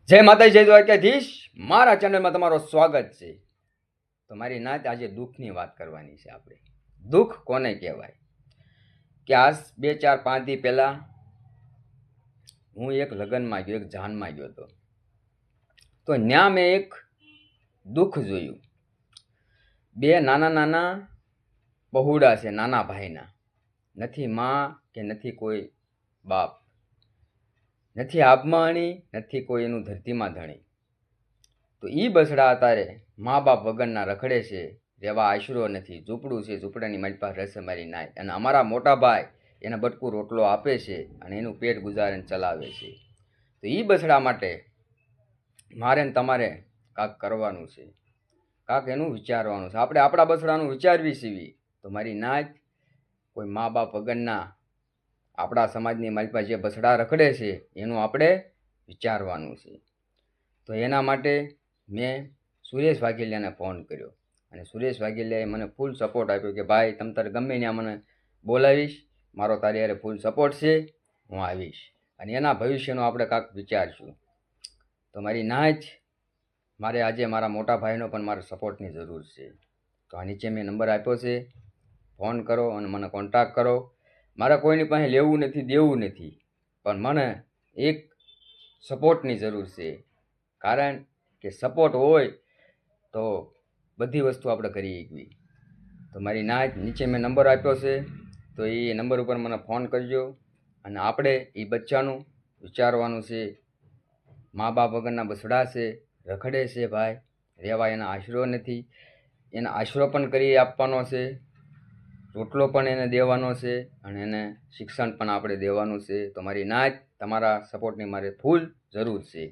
જય માતાજી, જય દ્વારકાધીશ. મારા ચેનલમાં તમારું સ્વાગત છે. તો મારી નાત આજે દુઃખની વાત કરવાની છે. આપણે દુઃખ કોને કહેવાય કે આજ 2-4-5 દી પહેલાં હું એક લગ્નમાં ગયો, એક જાનમાં ગયો હતો. તો ત્યાં મેં એક દુઃખ જોયું. બે નાના નાના પહોળા છે, નાના ભાઈના. નથી માં કે નથી કોઈ બાપ, નથી આબમાં અણી, નથી કોઈ એનું ધરતીમાં ધણી. તો એ બસડા અત્યારે મા બાપ વગરના રખડે છે, રહેવા આશરો નથી, ઝૂંપડું છે, ઝૂંપડાની મારી પાસે રસ મારી નાય. અને અમારા મોટા ભાઈ એને બટકું રોટલો આપે છે અને એનું પેટ ગુજારીને ચલાવે છે. તો એ બસડા માટે મારે ને તમારે કાંક કરવાનું છે, કાંક એનું વિચારવાનું છે. આપણે આપણા બસડાનું વિચારવી સીવી. તો મારી નાત કોઈ મા બાપ વગરના આપણા સમાજની મારી પાસે જે બસડા રખડે છે એનું આપણે વિચારવાનું છે. તો એના માટે મેં સુરેશ વાઘેલિયાને ફોન કર્યો અને સુરેશ વાઘેલિયાએ મને ફૂલ સપોર્ટ આપ્યો કે ભાઈ તમ તારે ગમે ત્યાં મને બોલાવીશ, મારો તારી યારે ફૂલ સપોર્ટ છે, હું આવીશ અને એના ભવિષ્યનો આપણે કાંક વિચારશું. તો મારી નાચ મારે આજે મારા મોટા ભાઈનો પણ મારા સપોર્ટની જરૂર છે. તો આ નીચે મેં નંબર આપ્યો છે, ફોન કરો અને મને કોન્ટેક્ટ કરો. મારે કોઈની પાસે લેવું નથી, દેવું નથી, પણ મને એક સપોર્ટની જરૂર છે. કારણ કે સપોર્ટ હોય તો બધી વસ્તુ આપણે કરી શકવી. તો મારી નાચ નીચે મેં નંબર આપ્યો છે, તો એ નંબર ઉપર મને ફોન કરજો અને આપણે એ બચ્ચાનું વિચારવાનું છે. મા બાપ વગરના બસડા છે, રખડે છે ભાઈ, રહેવા એના આશરો નથી, એના આશરો પણ કરી આપવાનો છે, રોટલો પણ એને દેવાનો છે અને એને શિક્ષણ પણ આપણે દેવાનું છે. તો મારી નાચ તમારા સપોર્ટની મારે ફૂલ જરૂર છે.